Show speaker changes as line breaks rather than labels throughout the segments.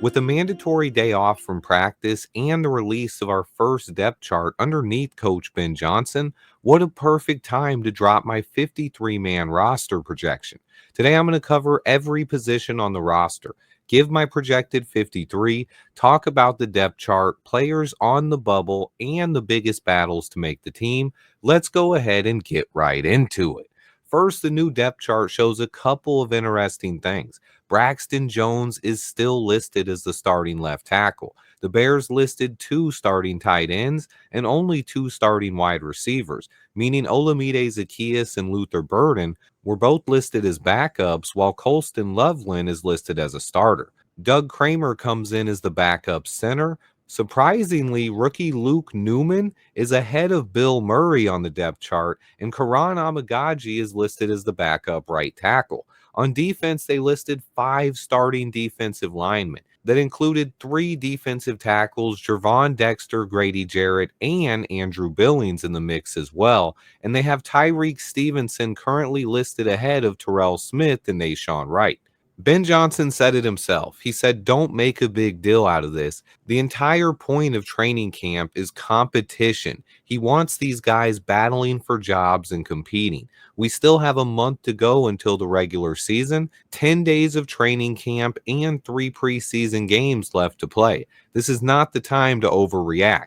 With a mandatory day off from practice and the release of our first depth chart underneath Coach Ben Johnson, what a perfect time to drop my 53-man roster projection. Today I'm going to cover every position on the roster, give my projected 53, talk about the depth chart, players on the bubble, and the biggest battles to make the team. Let's go ahead and get right into it. First, the new depth chart shows a couple of interesting things. Braxton Jones is still listed as the starting left tackle. The Bears listed 2 starting tight ends and only 2 starting wide receivers, meaning Olamide Zaccheaus and Luther Burden were both listed as backups, while Colston Loveland is listed as a starter. Doug Kramer comes in as the backup center. Surprisingly, rookie Luke Newman is ahead of Bill Murray on the depth chart, and Karan Amagaji is listed as the backup right tackle. On defense, they listed 5 starting defensive linemen. That included 3 defensive tackles, Jervon Dexter, Grady Jarrett, and Andrew Billings in the mix as well. And they have Tyreek Stevenson currently listed ahead of Terrell Smith and Nashawn Wright. Ben Johnson said it himself. He said, "Don't make a big deal out of this. The entire point of training camp is competition. He wants these guys battling for jobs and competing. We still have a month to go until the regular season, 10 days of training camp, and 3 preseason games left to play. This is not the time to overreact."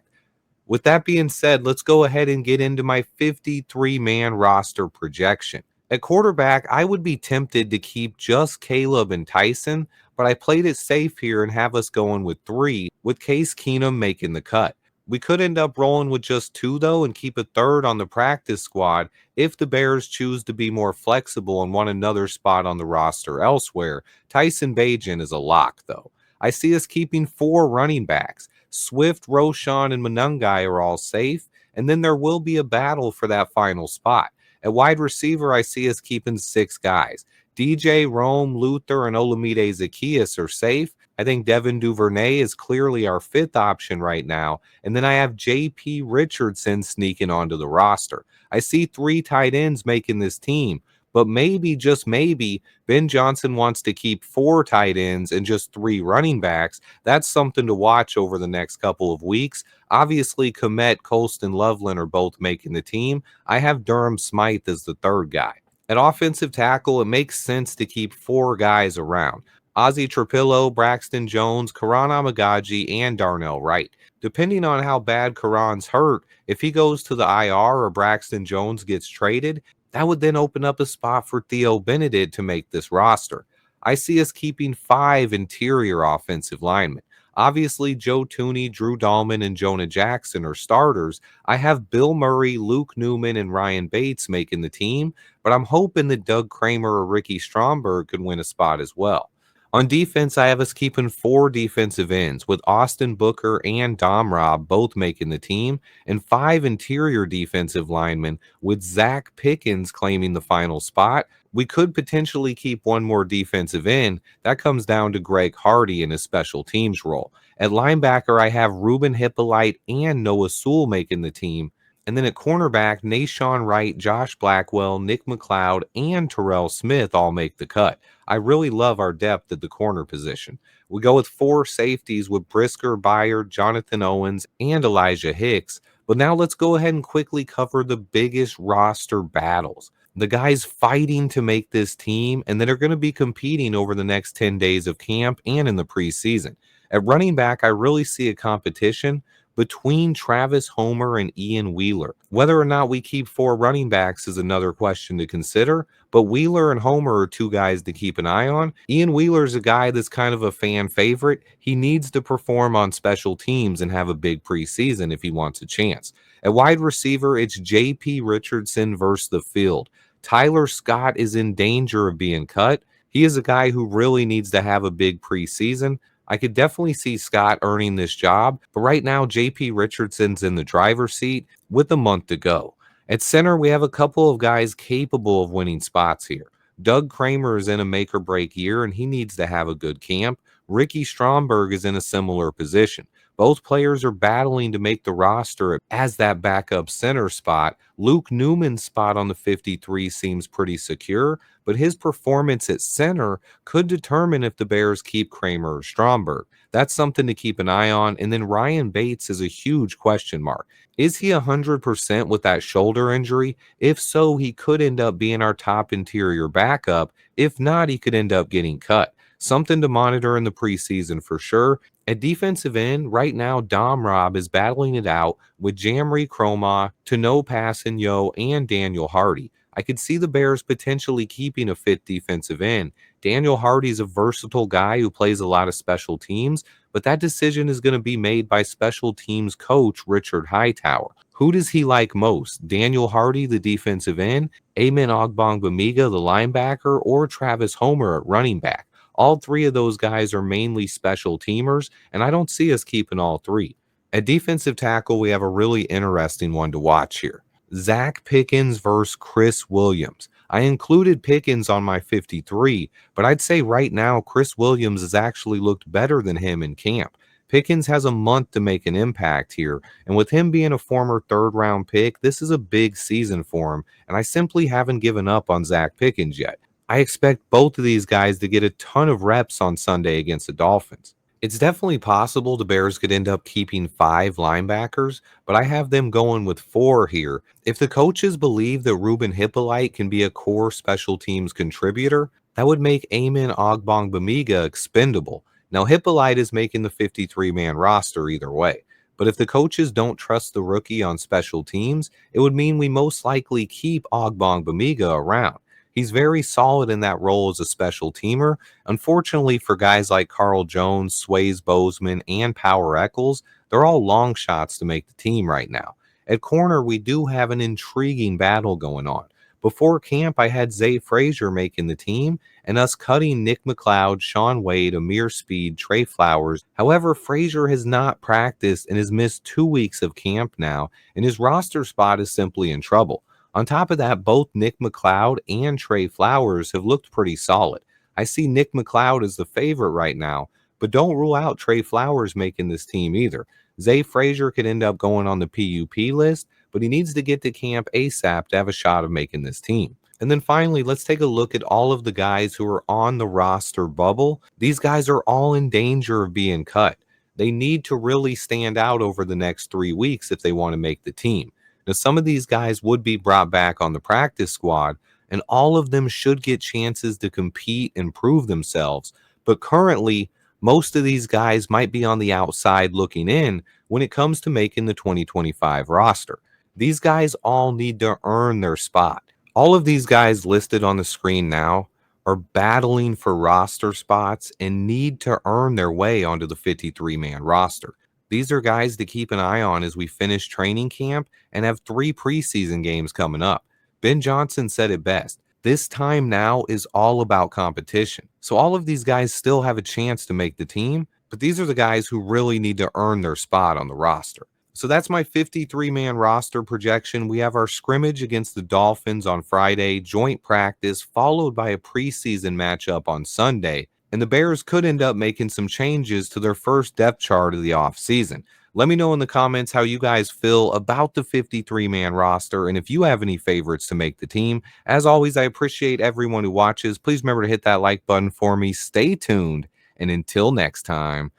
With that being said, let's go ahead and get into my 53-man roster projection. At quarterback, I would be tempted to keep just Caleb and Tyson, but I played it safe here and have us going with 3, with Case Keenum making the cut. We could end up rolling with just 2, though, and keep a third on the practice squad if the Bears choose to be more flexible and want another spot on the roster elsewhere. Tyson Bagent is a lock, though. I see us keeping 4 running backs. Swift, Roschon, and Monungai are all safe, and then there will be a battle for that final spot. At wide receiver, I see us keeping 6 guys. DJ, Rome, Luther, and Olamide Zaccheaus are safe. I think Devin Duvernay is clearly our 5th option right now. And then I have J.P. Richardson sneaking onto the roster. I see 3 tight ends making this team. But maybe, just maybe, Ben Johnson wants to keep 4 tight ends and just 3 running backs. That's something to watch over the next couple of weeks. Obviously, Komet, Colston, Loveland are both making the team. I have Durham Smythe as the 3rd guy. At offensive tackle, it makes sense to keep 4 guys around. Ozzie Trapillo, Braxton Jones, Karan Amagaji, and Darnell Wright. Depending on how bad Karan's hurt, if he goes to the IR or Braxton Jones gets traded, that would then open up a spot for Theo Benedet to make this roster. I see us keeping 5 interior offensive linemen. Obviously, Joe Tooney, Drew Dahlman, and Jonah Jackson are starters. I have Bill Murray, Luke Newman, and Ryan Bates making the team, but I'm hoping that Doug Kramer or Ricky Stromberg could win a spot as well. On defense, I have us keeping 4 defensive ends, with Austin Booker and Dom Rob both making the team, and 5 interior defensive linemen, with Zacch Pickens claiming the final spot. We could potentially keep 1 more defensive end. That comes down to Greg Hardy in his special teams role. At linebacker, I have Ruben Hippolyte and Noah Sewell making the team. And then at cornerback, Nashawn Wright, Josh Blackwell, Nick McLeod, and Terrell Smith all make the cut. I really love our depth at the corner position. We go with 4 safeties with Brisker, Byard, Jonathan Owens, and Elijah Hicks. But now let's go ahead and quickly cover the biggest roster battles. The guys fighting to make this team and that are going to be competing over the next 10 days of camp and in the preseason. At running back, I really see a competition between Travis Homer and Ian Wheeler. Whether or not we keep 4 running backs is another question to consider, but Wheeler and Homer are 2 guys to keep an eye on. Ian Wheeler is a guy that's kind of a fan favorite. He needs to perform on special teams and have a big preseason if he wants a chance. At wide receiver, it's J.P. Richardson versus the field. Tyler Scott is in danger of being cut. He is a guy who really needs to have a big preseason. I could definitely see Scott earning this job, but right now J.P. Richardson's in the driver's seat with a month to go. At center, we have a couple of guys capable of winning spots here. Doug Kramer is in a make-or-break year, and he needs to have a good camp. Ricky Stromberg is in a similar position. Both players are battling to make the roster as that backup center spot. Luke Newman's spot on the 53 seems pretty secure, but his performance at center could determine if the Bears keep Kramer or Stromberg. That's something to keep an eye on. And then Ryan Bates is a huge question mark. Is he 100% with that shoulder injury? If so, he could end up being our top interior backup. If not, he could end up getting cut. Something to monitor in the preseason for sure. At defensive end, right now, Dom Robb is battling it out with Jamree, Kromah, Tano Passanio, and Daniel Hardy. I could see the Bears potentially keeping a fit defensive end. Daniel Hardy is a versatile guy who plays a lot of special teams, but that decision is going to be made by special teams coach Richard Hightower. Who does he like most? Daniel Hardy, the defensive end, Amen Ogbongbemiga, the linebacker, or Travis Homer at running back? All three of those guys are mainly special teamers, and I don't see us keeping all three. At defensive tackle, we have a really interesting one to watch here. Zacch Pickens versus Chris Williams. I included Pickens on my 53, but I'd say right now Chris Williams has actually looked better than him in camp. Pickens has a month to make an impact here, and with him being a former third-round pick, this is a big season for him, and I simply haven't given up on Zacch Pickens yet. I expect both of these guys to get a ton of reps on Sunday against the Dolphins. It's definitely possible the Bears could end up keeping 5 linebackers, but I have them going with 4 here. If the coaches believe that Ruben Hippolyte can be a core special teams contributor, that would make Amen Ogbongbemiga expendable. Now, Hippolyte is making the 53-man roster either way. But if the coaches don't trust the rookie on special teams, it would mean we most likely keep Ogbongbemiga around. He's very solid in that role as a special teamer. Unfortunately for guys like Carl Jones, Sways Bozeman, and Power Eccles, they're all long shots to make the team right now. At corner, we do have an intriguing battle going on. Before camp, I had Zay Frazier making the team and us cutting Nick McLeod, Sean Wade, Amir Speed, Trey Flowers. However, Frazier has not practiced and has missed 2 weeks of camp now, and his roster spot is simply in trouble. On top of that, both Nick McLeod and Trey Flowers have looked pretty solid. I see Nick McLeod as the favorite right now, but don't rule out Trey Flowers making this team either. Zay Frazier could end up going on the PUP list, but he needs to get to camp ASAP to have a shot of making this team. And then finally, let's take a look at all of the guys who are on the roster bubble. These guys are all in danger of being cut. They need to really stand out over the next 3 weeks if they want to make the team. Now, some of these guys would be brought back on the practice squad, and all of them should get chances to compete and prove themselves. But currently, most of these guys might be on the outside looking in when it comes to making the 2025 roster. These guys all need to earn their spot. All of these guys listed on the screen now are battling for roster spots and need to earn their way onto the 53-man roster. These are guys to keep an eye on as we finish training camp and have 3 preseason games coming up. Ben Johnson said it best. This time now is all about competition. So all of these guys still have a chance to make the team, but these are the guys who really need to earn their spot on the roster. So that's my 53-man roster projection. We have our scrimmage against the Dolphins on Friday, joint practice, followed by a preseason matchup on Sunday. And the Bears could end up making some changes to their first depth chart of the offseason. Let me know in the comments how you guys feel about the 53-man roster and if you have any favorites to make the team. As always, I appreciate everyone who watches. Please remember to hit that like button for me. Stay tuned. And until next time,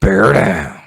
bear down.